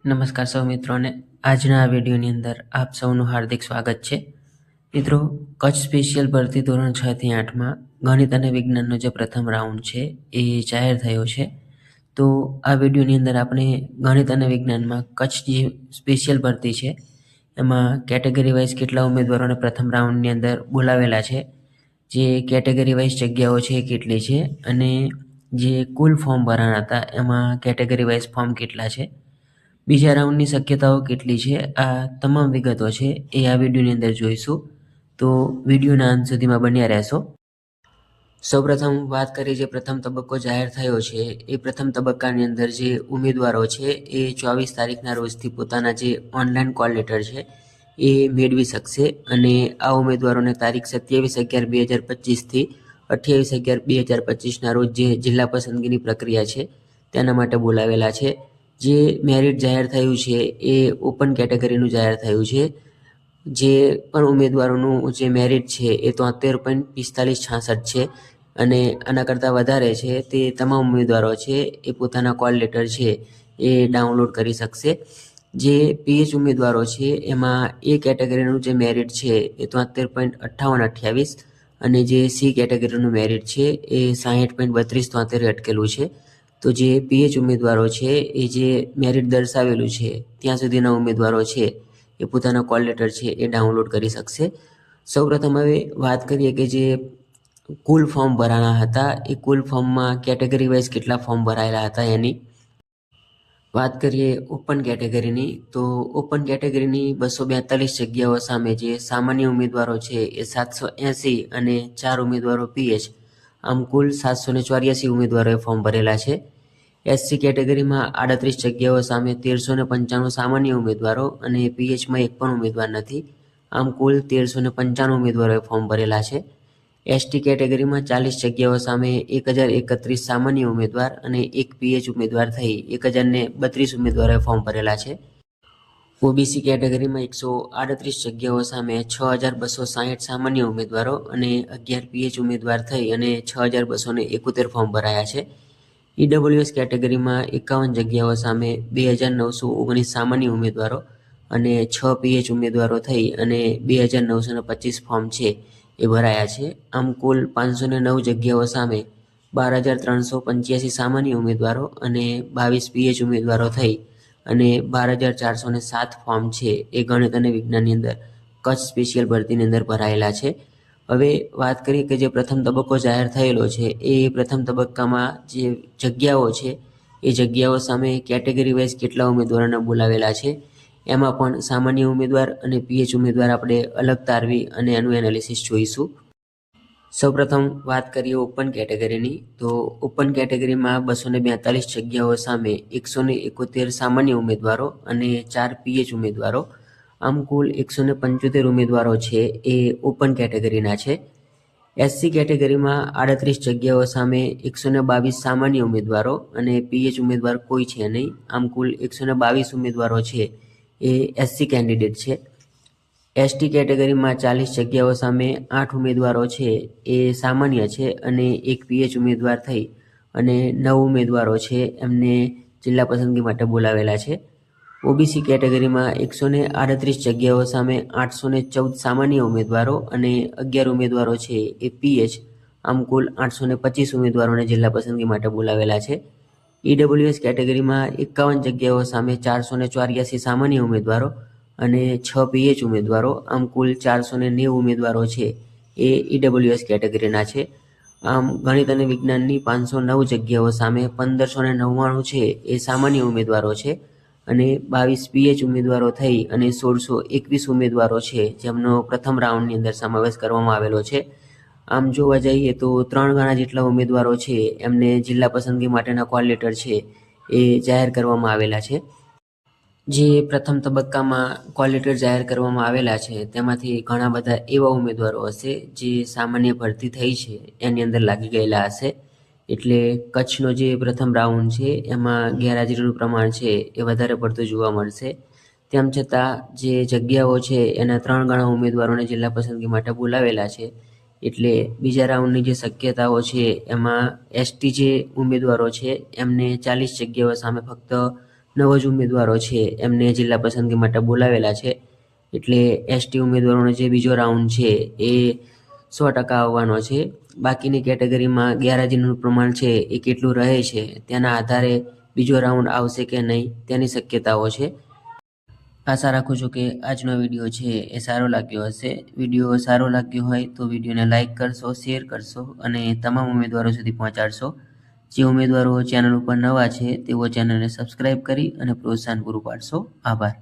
નમસ્કાર સૌ મિત્રોને આજના આ વિડીયોની અંદર આપ સૌનું હાર્દિક સ્વાગત છે. મિત્રો, કચ્છ સ્પેશિયલ ભરતી ધોરણ 6 થી 8માં ગણિત અને વિજ્ઞાનનો જે પ્રથમ રાઉન્ડ છે એ જાહેર થયો છે. તો આ વિડીયોની અંદર આપણે ગણિત અને વિજ્ઞાનમાં કચ્છ જે સ્પેશિયલ ભરતી છે એમાં કેટેગરી વાઇઝ કેટલા ઉમેદવારોને પ્રથમ રાઉન્ડની અંદર બોલાવેલા છે, જે કેટેગરી વાઇઝ જગ્યાઓ છે એ કેટલી છે અને જે કુલ ફોર્મ ભરાણા હતા એમાં કેટેગરી વાઇઝ ફોર્મ કેટલા છે, બીજા રાઉન્ડની શક્યતાઓ કેટલી છે, આ તમામ વિગતો છે એ આ વિડીયોની અંદર જોઈશું. તો વિડીયોના અંત સુધીમાં બન્યા રહેશો. સૌપ્રથમ વાત કરીએ, જે પ્રથમ તબક્કો જાહેર થયો છે એ પ્રથમ તબક્કાની અંદર જે ઉમેદવારો છે એ 24 તારીખના રોજથી પોતાના જે ઓનલાઈન કોલ લેટર છે એ મેળવી શકશે અને આ ઉમેદવારોને તારીખ 27/11/2025થી 28/11/2025ના રોજ જે જિલ્લા પસંદગીની પ્રક્રિયા છે તેના માટે બોલાવેલા છે. જે મેરિટ જાહેર થયું છે એ ઓપન કેટેગરીનું જાહેર થયું છે. જે પણ ઉમેદવારોનું જે મેરિટ છે એ 73.4566 છે અને આના કરતાં વધારે છે તે તમામ ઉમેદવારો છે એ પોતાના કોલ લેટર છે એ ડાઉનલોડ કરી શકશે. જે PH ઉમેદવારો છે એમાં એ કેટેગરીનું જે મેરિટ છે એ 73.5828 અને જે સી કેટેગરીનું મેરિટ છે એ 60.3273 અટકેલું છે. તો જે PH ઉમેદવારો છે એ જે મેરિટ દર્શાવેલું છે ત્યાં સુધીના ઉમેદવારો છે એ પોતાના કોલ લેટર છે એ ડાઉનલોડ કરી શકશે. સૌપ્રથમ હવે વાત કરીએ કે જે કુલ ફોર્મ ભરાણા હતા એ કુલ ફોર્મમાં કેટેગરી વાઇઝ કેટલા ફોર્મ ભરાયેલા હતા એની વાત કરીએ. ઓપન કેટેગરીની તો ઓપન કેટેગરીની 242 જગ્યાઓ સામે જે સામાન્ય ઉમેદવારો છે એ 780 અને 4 ઉમેદવારો PH, આમ કુલ 784 ઉમેદવારોએ ફોર્મ ભરેલા છે. SC કેટેગરીમાં 38 જગ્યાઓ સામે 1395 સામાન્ય ઉમેદવારો અને PHમાં એક પણ ઉમેદવાર નથી, આમ કુલ 1395 ઉમેદવારોએ ફોર્મ ભરેલા છે. ST કેટેગરીમાં 40 જગ્યાઓ સામે 1031 સામાન્ય ઉમેદવાર અને એક PH ઉમેદવાર થઈ 1032 ઉમેદવારોએ ફોર્મ ભરેલા છે. OBC કેટેગરીમાં 138 જગ્યાઓ સામે 6260 સામાન્ય ઉમેદવારો અને 11 PH ઉમેદવાર થઈ અને 6271 ફોર્મ ભરાયા છે. EWS કેટેગરીમાં 51 જગ્યાઓ સામે 2919 સામાન્ય ઉમેદવારો અને 6 PH ઉમેદવારો થઈ અને 2925 ફોર્મ છે એ ભરાયા છે. આમ કુલ 509 જગ્યાઓ સામે 12385 સામાન્ય ઉમેદવારો અને 22 PH ઉમેદવારો થઈ અને 12407 ફોર્મ છે એ ગણિત અને વિજ્ઞાનની અંદર કચ્છ સ્પેશિયલ ભરતીની અંદર ભરાયેલા છે. હવે વાત કરીએ કે જે પ્રથમ તબક્કો જાહેર થયેલો છે એ પ્રથમ તબક્કામાં જે જગ્યાઓ છે એ જગ્યાઓ સામે કેટેગરી વાઇઝ કેટલા ઉમેદવારોને બોલાવેલા છે, એમાં પણ સામાન્ય ઉમેદવાર અને PH ઉમેદવાર આપણે અલગ તારવી અને એનું એનાલિસિસ જોઈશું. સૌપ્રથમ વાત કરીએ ઓપન કેટેગરીની તો ઓપન કેટેગરીમાં 242 જગ્યાઓ સામે 171 સામાન્ય ઉમેદવારો અને 4 PH ઉમેદવારો, આમ કુલ 175 ઉમેદવારો છે એ ઓપન કેટેગરીના છે. SC કેટેગરીમાં 38 જગ્યાઓ સામે 122 સામાન્ય ઉમેદવારો અને PH ઉમેદવાર કોઈ છે નહીં, આમ કુલ 122 ઉમેદવારો છે એ SC કેન્ડિડેટ છે. ST કેટેગરીમાં 40 જગ્યાઓ સામે 8 ઉમેદવારો છે એ સામાન્ય છે અને એક PH ઉમેદવાર થઈ અને 9 ઉમેદવારો છે એમને જિલ્લા પસંદગી માટે બોલાવેલા છે. OBC કેટેગરીમાં 138 જગ્યાઓ સામે 814 સામાન્ય ઉમેદવારો અને 11 ઉમેદવારો છે એ PH, આમ કુલ 825 ઉમેદવારોને જિલ્લા પસંદગી માટે બોલાવેલા છે. EWS કેટેગરીમાં 51 જગ્યાઓ સામે 484 સામાન્ય ઉમેદવારો અને 6 PH ઉમેદવારો, આમ કુલ 490 ઉમેદવારો છે એ EWS કેટેગરીના છે. આમ ગણિત અને વિજ્ઞાનની 509 જગ્યાઓ સામે 1599 છે એ સામાન્ય ઉમેદવારો છે અને 22 PH ઉમેદવારો થઈ અને 1621 ઉમેદવારો છે જેમનો પ્રથમ રાઉન્ડની અંદર સમાવેશ કરવામાં આવેલો છે. આમ જોવા જઈએ તો 3 ગણા જેટલા ઉમેદવારો છે એમને જિલ્લા પસંદગી માટેના કોલ લેટર છે એ જાહેર કરવામાં આવેલા છે. જે પ્રથમ તબક્કામાં કોલ લેટર જાહેર કરવામાં આવેલા છે તેમાંથી ઘણા બધા એવા ઉમેદવારો હશે જે સામાન્ય ભરતી થઈ છે એની અંદર લાગી ગયેલા હશે, એટલે કચ્છનો જે પ્રથમ રાઉન્ડ છે એમાં ગેરહાજરીનું પ્રમાણ છે એ વધારે પડતું જોવા મળશે. તેમ છતાં જે જગ્યાઓ છે એના 3 ગણા ઉમેદવારોને જિલ્લા પસંદગી માટે બોલાવેલા છે, એટલે બીજા રાઉન્ડની જે શક્યતાઓ છે એમાં ST જે ઉમેદવારો છે એમને 40 જગ્યાઓ સામે ફક્ત 9 જ ઉમેદવારો છે એમને જિલ્લા પસંદગી માટે બોલાવેલા છે. એટલે એસટી ઉમેદવારોનો જે બીજો રાઉન્ડ છે એ 100% આવવાનો છે. બાકીની કેટેગરીમાં ગેરહાજરીનું પ્રમાણ છે એ કેટલું રહે છે તેના આધારે બીજો રાઉન્ડ આવશે કે નહીં તેની શક્યતાઓ છે. આશા રાખું છું કે આજનો વિડીયો છે એ સારો લાગ્યો હશે. વિડીયો સારો લાગ્યો હોય તો વિડીયોને લાઇક કરશો, શેર કરશો અને તમામ ઉમેદવારો સુધી પહોંચાડશો. જે ઉમેદવારો ચેનલ ઉપર નવા છે તેઓ ચેનલને સબસ્ક્રાઈબ કરી અને પ્રોત્સાહન પૂરું પાડશો. આભાર.